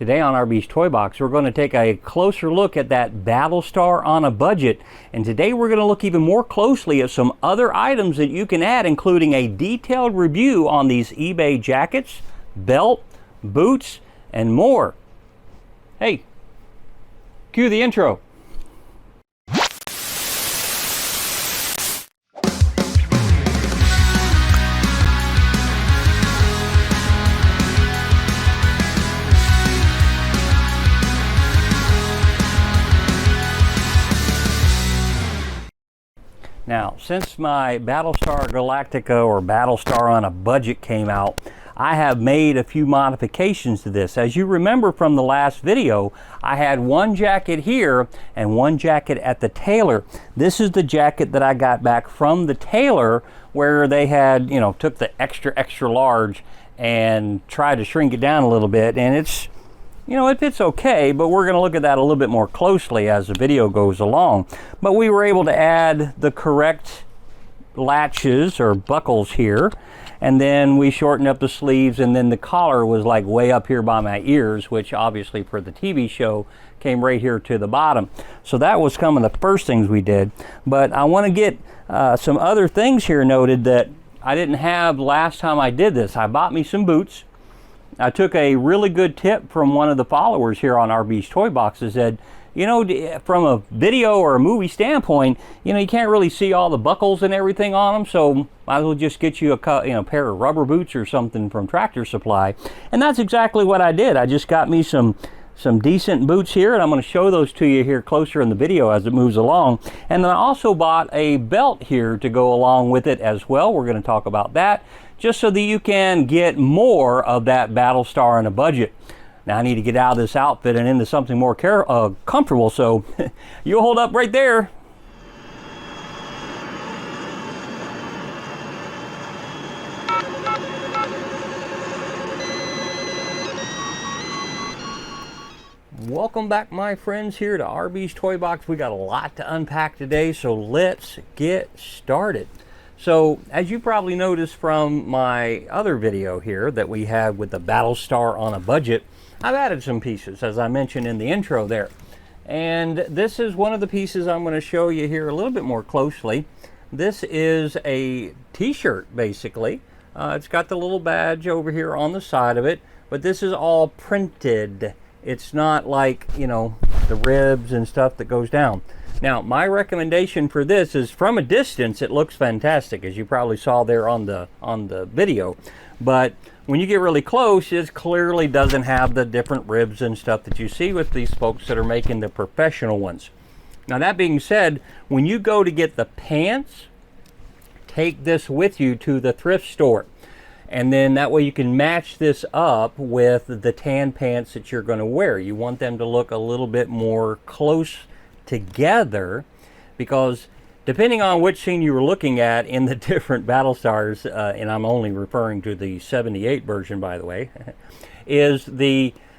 Today on RB's Toy Box, we're going to take a closer look at that Battlestar on a budget. And today we're going to look even more closely at some other items that you can add, including a detailed review on these eBay jackets, belt, boots, and more. Hey, cue the intro. Now, since my Battlestar Galactica or Battlestar on a budget came out, I have made a few modifications to this. As you remember from the last video, I had one jacket here and one jacket at the Tailor. This is the jacket that I got back from the Tailor, where they had, took the extra large and tried to shrink it down a little bit, and it's, it fits okay, but we're going to look at that a little bit more closely as the video goes along. But we were able to add the correct latches or buckles here, and then we shortened up the sleeves, and then the collar was like way up here by my ears, which obviously for the TV show came right here to the bottom. So that was some of the first things we did. But I want to get some other things here noted that I didn't have last time I did this. I bought me some boots. I took a really good tip from one of the followers here on RB's Toy Box that said, from a video or a movie standpoint, you can't really see all the buckles and everything on them, so might as well just get you a pair of rubber boots or something from Tractor Supply. And that's exactly what I did. I just got me some decent boots here, and I'm going to show those to you here closer in the video as it moves along. And then I also bought a belt here to go along with it as well. We're going to talk about that, just so that you can get more of that Battlestar on a budget. Now I need to get out of this outfit and into something more comfortable, so you hold up right there. Welcome back, my friends, here to RB's Toy Box. We got a lot to unpack today, so let's get started. So, as you probably noticed from my other video here that we had with the Battlestar on a budget, I've added some pieces, as I mentioned in the intro there. And this is one of the pieces I'm going to show you here a little bit more closely. This is a t-shirt, basically. It's got the little badge over here on the side of it, but this is all printed. It's not like, the ribs and stuff that goes down. Now, my recommendation for this is, from a distance, it looks fantastic, as you probably saw there on the video. But when you get really close, it clearly doesn't have the different ribs and stuff that you see with these folks that are making the professional ones. Now, that being said, when you go to get the pants, take this with you to the thrift store. And then that way you can match this up with the tan pants that you're going to wear. You want them to look a little bit more close together, because depending on which scene you were looking at in the different Battlestars, and I'm only referring to the 78 version, by the way, is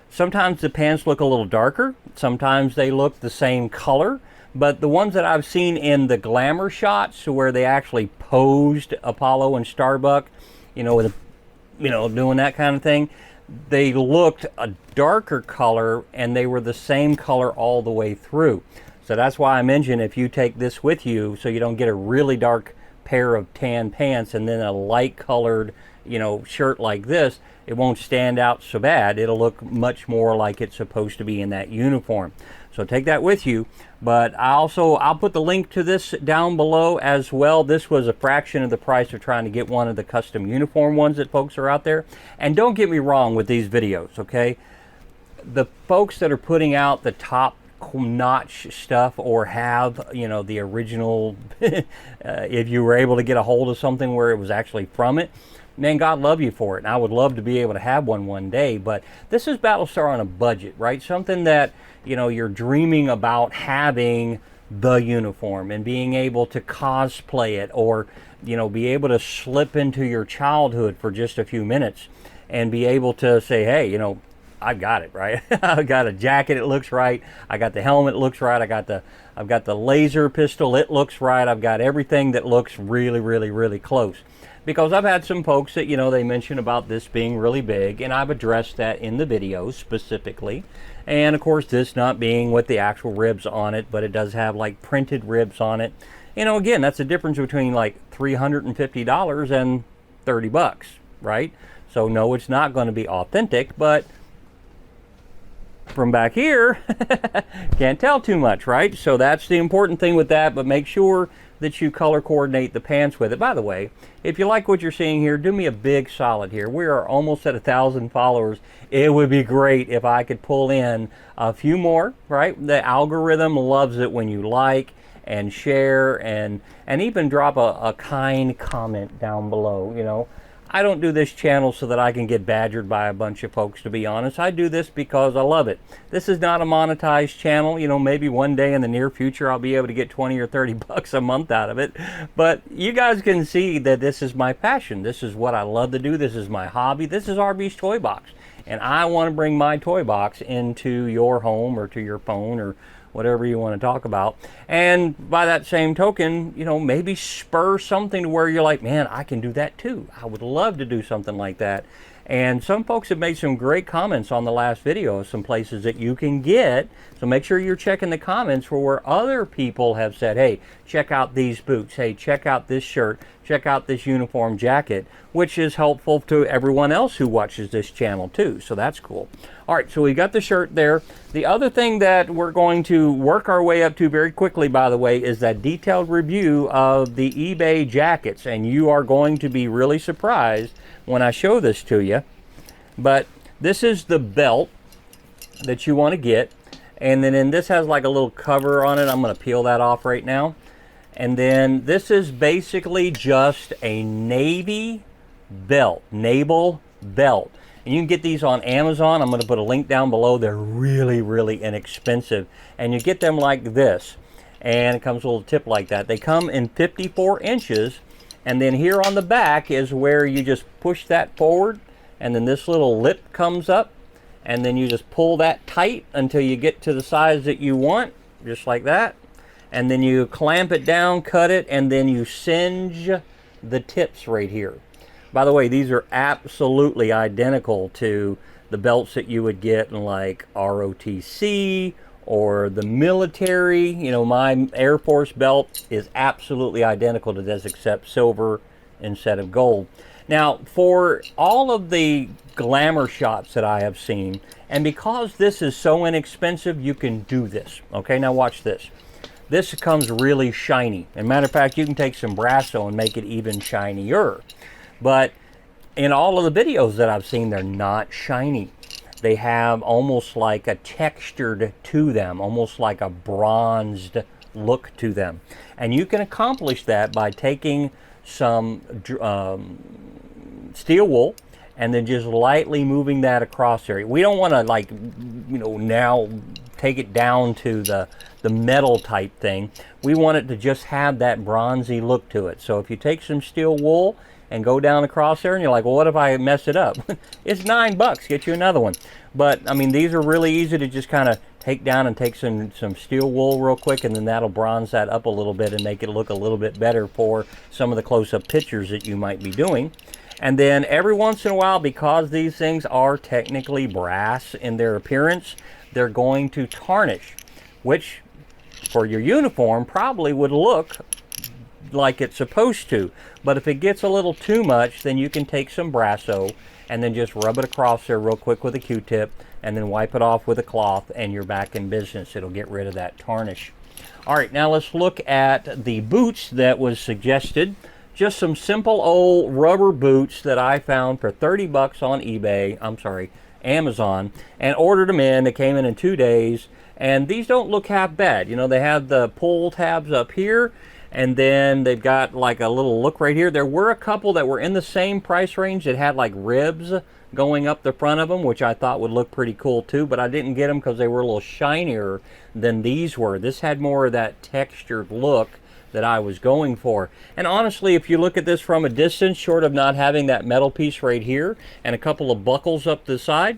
sometimes the pants look a little darker, sometimes they look the same color, but the ones that I've seen in the glamour shots, where they actually posed Apollo and Starbuck, doing that kind of thing, they looked a darker color and they were the same color all the way through. So that's why I mentioned, if you take this with you, so you don't get a really dark pair of tan pants and then a light colored, shirt like this, it won't stand out so bad. It'll look much more like it's supposed to be in that uniform. So take that with you. But I'll put the link to this down below as well. This was a fraction of the price of trying to get one of the custom uniform ones that folks are out there. And don't get me wrong with these videos, okay? The folks that are putting out the top notch stuff, or have the original if you were able to get a hold of something where it was actually from it, man, God love you for it, and I would love to be able to have one day. But this is Battlestar on a budget, right? Something that you're dreaming about having the uniform and being able to cosplay it, or be able to slip into your childhood for just a few minutes and be able to say, hey, I got it, right? I got a jacket, it looks right. I got the helmet, it looks right. I've got the laser pistol, it looks right. I've got everything that looks really, really, really close. Because I've had some folks that, you know, they mention about this being really big, and I've addressed that in the video specifically. And of course, this not being with the actual ribs on it, but it does have like printed ribs on it. You know, again, that's the difference between like $350 and 30 bucks, right? So no, it's not going to be authentic, but from back here, can't tell too much, right? So that's the important thing with that, but make sure that you color coordinate the pants with it. By the way, if you like what you're seeing here, do me a big solid here. We are almost at 1,000 followers. It would be great if I could pull in a few more, right? The algorithm loves it when you like and share and even drop a kind comment down below, you know. I don't do this channel so that I can get badgered by a bunch of folks, to be honest. I do this because I love it. This is not a monetized channel. You know, maybe one day in the near future I'll be able to get 20 or 30 bucks a month out of it. But you guys can see that this is my passion. This is what I love to do. This is my hobby. This is RB's Toy Box. And I want to bring my toy box into your home or to your phone or whatever you want to talk about. And by that same token, you know, maybe spur something to where you're like, man, I can do that too. I would love to do something like that. And some folks have made some great comments on the last video of some places that you can get. So make sure you're checking the comments for where other people have said, hey, check out these boots. Hey, check out this shirt. Check out this uniform jacket, which is helpful to everyone else who watches this channel too. So that's cool. All right, so we got the shirt there. The other thing that we're going to work our way up to very quickly, by the way, is that detailed review of the eBay jackets. And you are going to be really surprised when I show this to you. But this is the belt that you want to get. And then this has like a little cover on it. I'm going to peel that off right now. And then this is basically just a navy belt, naval belt. And you can get these on Amazon. I'm going to put a link down below. They're really, really inexpensive. And you get them like this. And it comes with a little tip like that. They come in 54 inches. And then here on the back is where you just push that forward. And then this little lip comes up. And then you just pull that tight until you get to the size that you want. Just like that. And then you clamp it down, cut it, and then you singe the tips right here. By the way, these are absolutely identical to the belts that you would get in like ROTC or the military. You know, my Air Force belt is absolutely identical to this except silver instead of gold. Now, for all of the glamour shots that I have seen, and because this is so inexpensive, you can do this. Okay, now watch this. This comes really shiny. As a matter of fact, you can take some Brasso and make it even shinier. But in all of the videos that I've seen, they're not shiny. They have almost like a textured to them, almost like a bronzed look to them. And you can accomplish that by taking some steel wool and then just lightly moving that across there. We don't want to, like, you know, now take it down to the metal type thing. We want it to just have that bronzy look to it. So if you take some steel wool and go down across there and you're like, well, what if I mess it up? It's $9, get you another one. But I mean, these are really easy to just kind of take down and take some steel wool real quick, and then that'll bronze that up a little bit and make it look a little bit better for some of the close-up pictures that you might be doing. And then every once in a while, because these things are technically brass in their appearance, they're going to tarnish, which for your uniform probably would look like it's supposed to. But if it gets a little too much, then you can take some Brasso and then just rub it across there real quick with a Q-tip and then wipe it off with a cloth, and you're back in business. It'll get rid of that tarnish. All right, now let's look at the boots that was suggested. Just some simple old rubber boots that I found for 30 bucks on eBay. I'm sorry, Amazon, and ordered them in. They came in 2 days, and these don't look half bad. You know, they have the pull tabs up here, and then they've got like a little look right here. There were a couple that were in the same price range that had like ribs going up the front of them, which I thought would look pretty cool too, but I didn't get them because they were a little shinier than these were. This had more of that textured look that I was going for. And honestly, if you look at this from a distance, short of not having that metal piece right here and a couple of buckles up the side,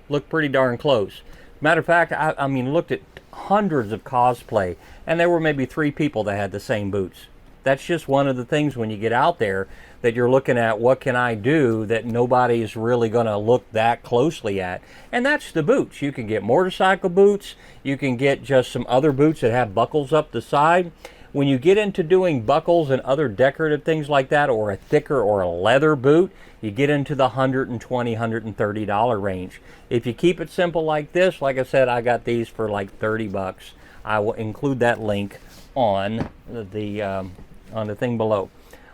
look pretty darn close. Matter of fact, I mean, looked at hundreds of cosplay, and there were maybe 3 people that had the same boots. That's just one of the things when you get out there that you're looking at, what can I do that nobody's really going to look that closely at? And that's the boots. You can get motorcycle boots. You can get just some other boots that have buckles up the side. When you get into doing buckles and other decorative things like that, or a thicker or a leather boot, you get into the $120, $130 range. If you keep it simple like this, like I said, I got these for like 30 bucks. I will include that link on the thing below.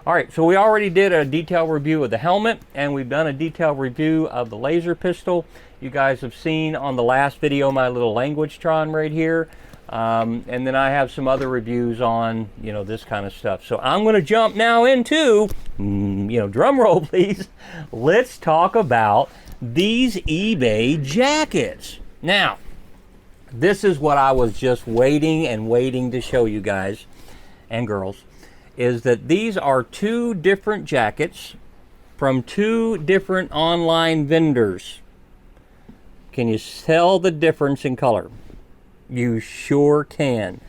All right, so we already did a detailed review of the helmet, and we've done a detailed review of the laser pistol. You guys have seen on the last video my little Language-tron right here. And then I have some other reviews on, you know, this kind of stuff. So I'm going to jump now into, drum roll please. Let's talk about these eBay jackets. Now, this is what I was just waiting to show you guys and girls, is that these are 2 different jackets from 2 different online vendors. Can you tell the difference in color? You sure can.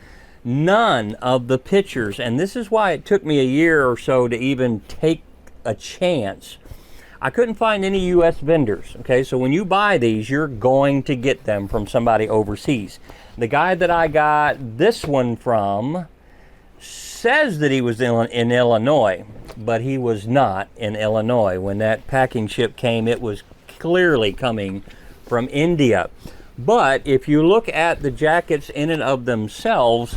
None of the pictures, and this is why it took me a year or so to even take a chance. I couldn't find any U.S. vendors, okay? So when you buy these, you're going to get them from somebody overseas. The guy that I got this one from says that he was in Illinois, but he was not in Illinois. When that packing ship came, it was clearly coming from India. But if you look at the jackets in and of themselves,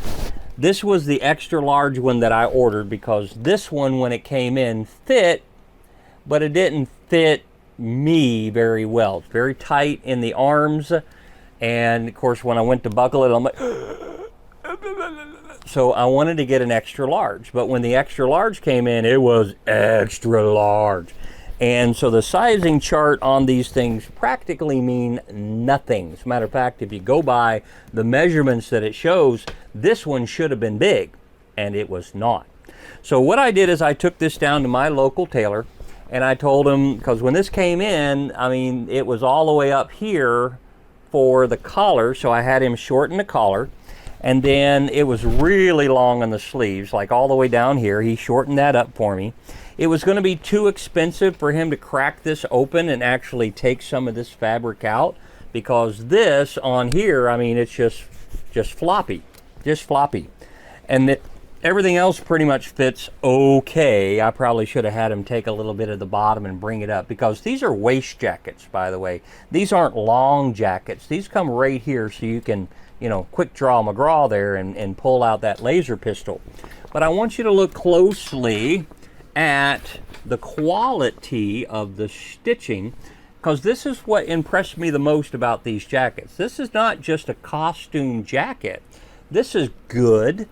this was the extra large one that I ordered, because this one, when it came in, fit, but it didn't fit me very well. It's very tight in the arms, and of course when I went to buckle it, I'm like, so I wanted to get an extra large. But when the extra large came in, it was extra large. And so the sizing chart on these things practically mean nothing. As a matter of fact, if you go by the measurements that it shows, this one should have been big, and it was not. So what I did is I took this down to my local tailor, and I told him, because when this came in, I mean, it was all the way up here for the collar, so I had him shorten the collar, and then it was really long on the sleeves, like all the way down here. He shortened that up for me. It was going to be too expensive for him to crack this open and actually take some of this fabric out, because this on here, I mean, it's just floppy, and everything else pretty much fits okay. I probably should have had him take a little bit of the bottom and bring it up, because these are waist jackets, by the way. These aren't long jackets. These come right here, so you can, quick draw McGraw there and pull out that laser pistol. But I want you to look closely at the quality of the stitching, because this is what impressed me the most about these jackets. This is not just a costume jacket. This is good,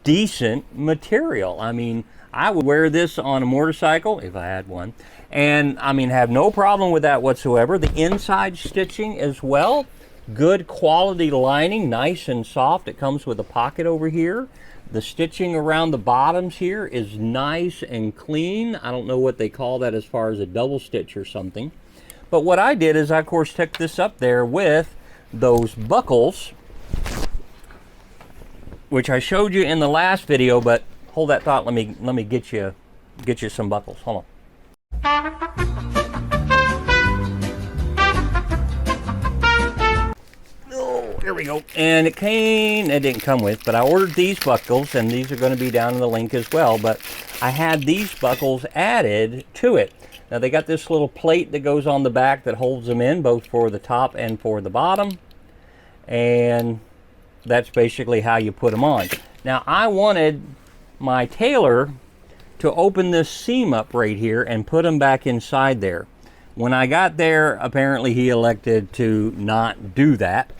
decent material. I mean, I would wear this on a motorcycle if I had one, and I mean, have no problem with that whatsoever. The inside stitching as well, good quality lining, nice and soft. It comes with a pocket over here. The stitching around the bottoms here is nice and clean. I don't know what they call that as far as a double stitch or something. But what I did is I, of course, took this up there with those buckles, which I showed you in the last video, but hold that thought. Let me get you some buckles. Hold on. Here we go. And it didn't come with, but I ordered these buckles, and these are going to be down in the link as well, but I had these buckles added to it. Now they got this little plate that goes on the back that holds them in, both for the top and for the bottom, and that's basically how you put them on. Now I wanted my tailor to open this seam up right here and put them back inside there. When I got there, apparently he elected to not do that.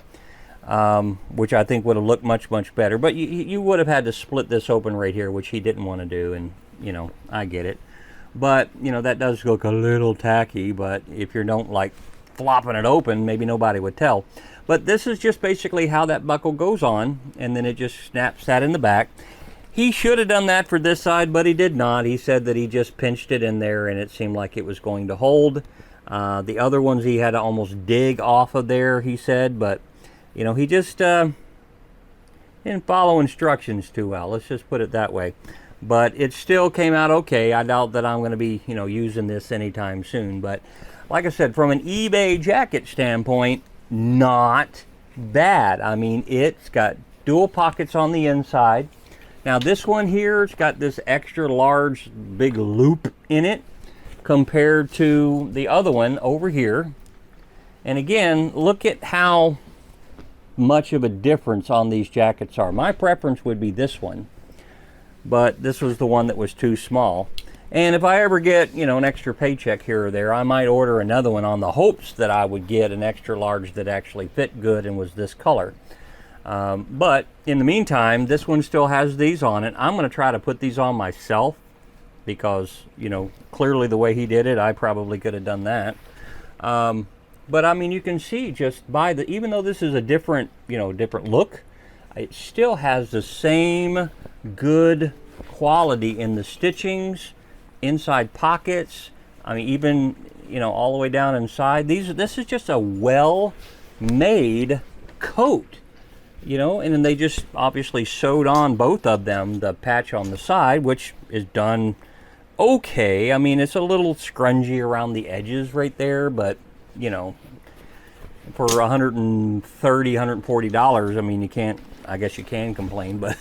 Which I think would have looked much better, but you would have had to split this open right here, which he didn't want to do, and I get it, but that does look a little tacky. But if you don't like flopping it open, maybe nobody would tell. But this is just basically how that buckle goes on, and then it just snaps that in the back. He should have done that for this side, but he did not. He said that he just pinched it in there and it seemed like it was going to hold. The other ones he had to almost dig off of there, he said, but you know, he just didn't follow instructions too well. Let's just put it that way. But it still came out okay. I doubt that I'm going to be, you know, using this anytime soon. But like I said, from an eBay jacket standpoint, not bad. I mean, it's got dual pockets on the inside. Now this one here, it's got this extra large big loop in it compared to the other one over here. And again, look at how much of a difference on these jackets are. My preference would be this one, but this was the one that was too small. And if I ever get, you know, an extra paycheck here or there, I might order another one on the hopes that I would get an extra large that actually fit good and was this color. But in the meantime, this one still has these on it. I'm going to try to put these on myself because, you know, clearly the way he did it, I probably could have done that. But I mean, you can see just by the, even though this is a different, you know, different look, it still has the same good quality in the stitchings, inside pockets. I mean, even, you know, all the way down inside. This is just a well-made coat, you know, and then they just obviously sewed on both of them, the patch on the side, which is done okay. I mean, it's a little scrungy around the edges right there, but, you know, for $130, $140, I mean, you can't, I guess you can complain, but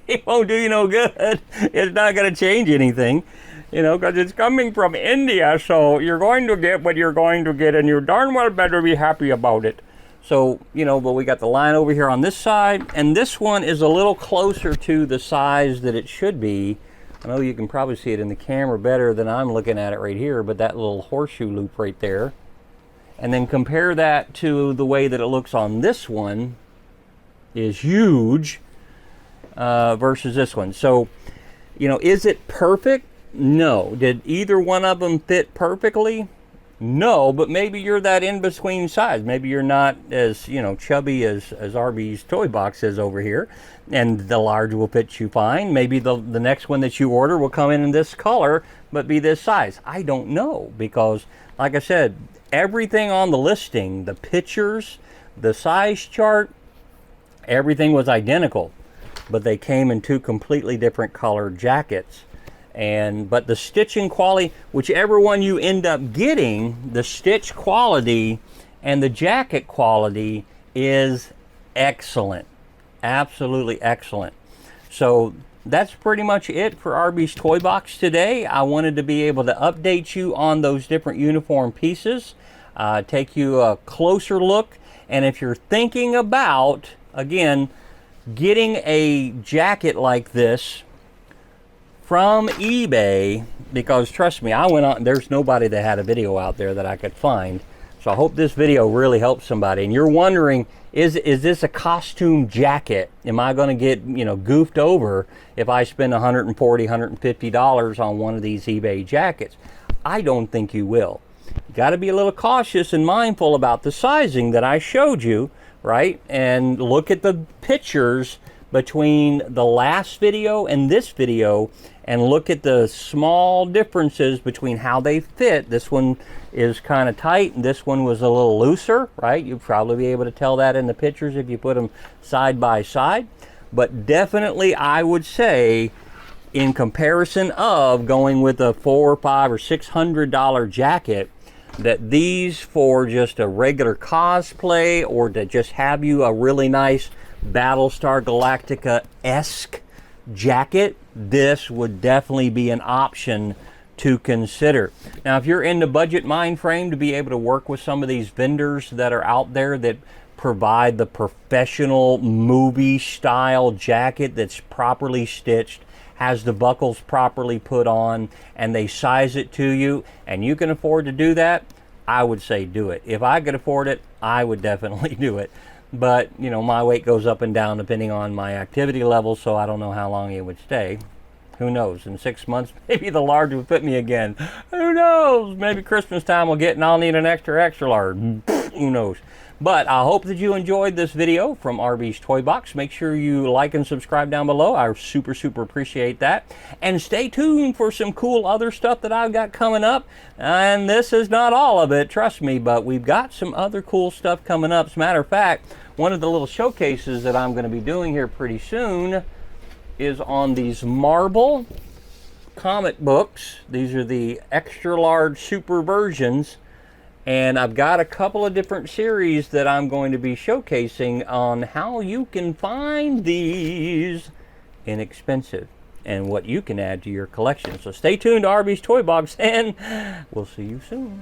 it won't do you no good. It's not going to change anything, you know, because it's coming from India, so you're going to get what you're going to get, and you darn well better be happy about it. So, you know, but we got the line over here on this side, and this one is a little closer to the size that it should be. I know you can probably see it in the camera better than I'm looking at it right here, but that little horseshoe loop right there. And then compare that to the way that it looks on this one is huge versus this one. So, you know, is it perfect? No. Did either one of them fit perfectly? No, but maybe you're that in-between size. Maybe you're not as, you know, chubby as RB's toy box is over here, and the large will fit you fine. Maybe the next one that you order will come in this color, but be this size. I don't know, because, like I said, everything on the listing, the pictures, the size chart, everything was identical, but they came in two completely different colored jackets. But the stitching quality, whichever one you end up getting, the stitch quality and the jacket quality is excellent. Absolutely excellent. So that's pretty much it for RB's Toy Box today. I wanted to be able to update you on those different uniform pieces, take you a closer look, and if you're thinking about, again, getting a jacket like this from eBay, because trust me, I went on, there's nobody that had a video out there that I could find. So I hope this video really helps somebody. And you're wondering, is this a costume jacket? Am I going to get, you know, goofed over if I spend $140, $150 on one of these eBay jackets? I don't think you will. You got to be a little cautious and mindful about the sizing that I showed you, right? And look at the pictures between the last video and this video, and look at the small differences between how they fit. This one is kind of tight, and this one was a little looser, right? You'll probably be able to tell that in the pictures if you put them side by side. But definitely, I would say, in comparison of going with a $400 or $500 or $600 jacket, that these for just a regular cosplay, or to just have you a really nice Battlestar Galactica-esque jacket, this would definitely be an option to consider. Now, if you're in the budget mind frame to be able to work with some of these vendors that are out there that provide the professional movie style jacket that's properly stitched, has the buckles properly put on, and they size it to you, and you can afford to do that, I would say do it. If I could afford it, I would definitely do it. But, you know, my weight goes up and down depending on my activity level, so I don't know how long it would stay. Who knows? In 6 months, maybe the large will fit me again. Who knows? Maybe Christmas time will get and I'll need an extra large. Who knows? But I hope that you enjoyed this video from RB's Toy Box. Make sure you like and subscribe down below. I super appreciate that. And stay tuned for some cool other stuff that I've got coming up. And this is not all of it, trust me, but we've got some other cool stuff coming up. As a matter of fact, one of the little showcases that I'm going to be doing here pretty soon is on these marble comic books. These are the extra large super versions. And I've got a couple of different series that I'm going to be showcasing on how you can find these inexpensive and what you can add to your collection. So stay tuned to RB's Toy Box, and we'll see you soon.